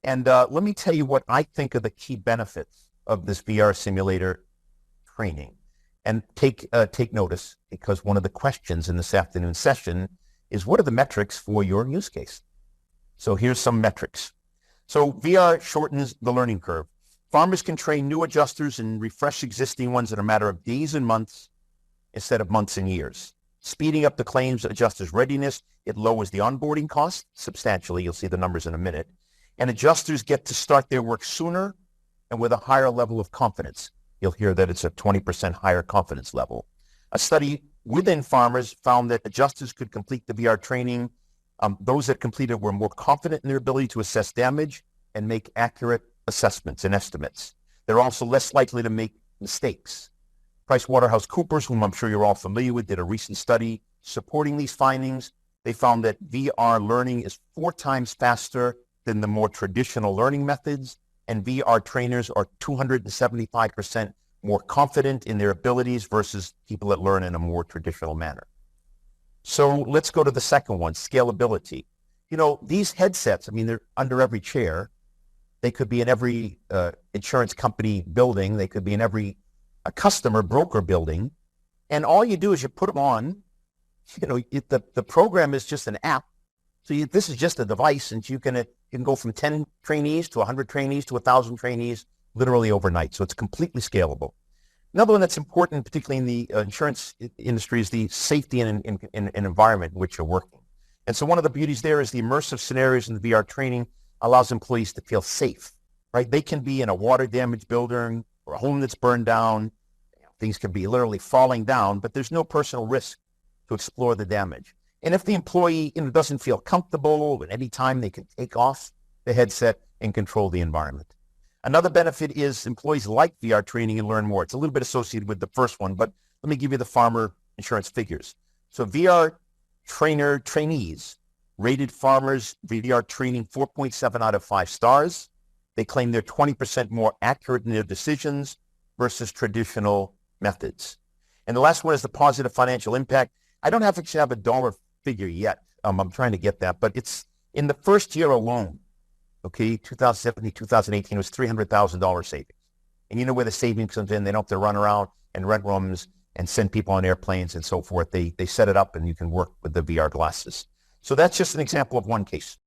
And let me tell you what I think are the key benefits of this VR simulator training. And take notice, because one of the questions in this afternoon session is, what are the metrics for your use case? So here's some metrics. So VR shortens the learning curve. Farmers can train new adjusters and refresh existing ones in a matter of days and months instead of months and years. Speeding up the claims adjuster's readiness, it lowers the onboarding cost substantially. You'll see the numbers in a minute. And adjusters get to start their work sooner and with a higher level of confidence. You'll hear that it's a 20% higher confidence level. A study within farmers found that adjusters could complete the VR training. Those that completed were more confident in their ability to assess damage and make accurate assessments and estimates. They're also less likely to make mistakes. PricewaterhouseCoopers, whom I'm sure you're all familiar with, did a recent study supporting these findings. They found that VR learning is 4 times faster than the more traditional learning methods, and VR trainers are 275% more confident in their abilities versus people that learn in a more traditional manner. So let's go to the second one, scalability. You know, these headsets, I mean, they're under every chair. They could be in every insurance company building. They could be in every customer broker building. And all you do is you put them on. You know, the program is just an app. So this is just a device, and you can go from 10 trainees to 100 trainees to 1,000 trainees literally overnight. So it's completely scalable. Another one that's important, particularly in the insurance industry, is the safety and environment in which you're working. And so one of the beauties there is the immersive scenarios in the VR training allows employees to feel safe, right? They can be in a water damaged building or a home that's burned down. Things can be literally falling down, but there's no personal risk to explore the damage. And if the employee doesn't feel comfortable, at any time they can take off the headset and control the environment. Another benefit is employees like VR training and learn more. It's a little bit associated with the first one, but let me give you the farmer insurance figures. So VR trainees rated farmers VR training 4.7 out of 5 stars. They claim they're 20% more accurate in their decisions versus traditional methods. And the last one is the positive financial impact. I don't actually have a dollar figure yet. I'm trying to get that, but it's in the first year alone. Okay, 2017, 2018 was $300,000 savings. And you know where the savings comes in. They don't have to run around and rent rooms and send people on airplanes and so forth. They set it up and you can work with the VR glasses. So that's just an example of one case.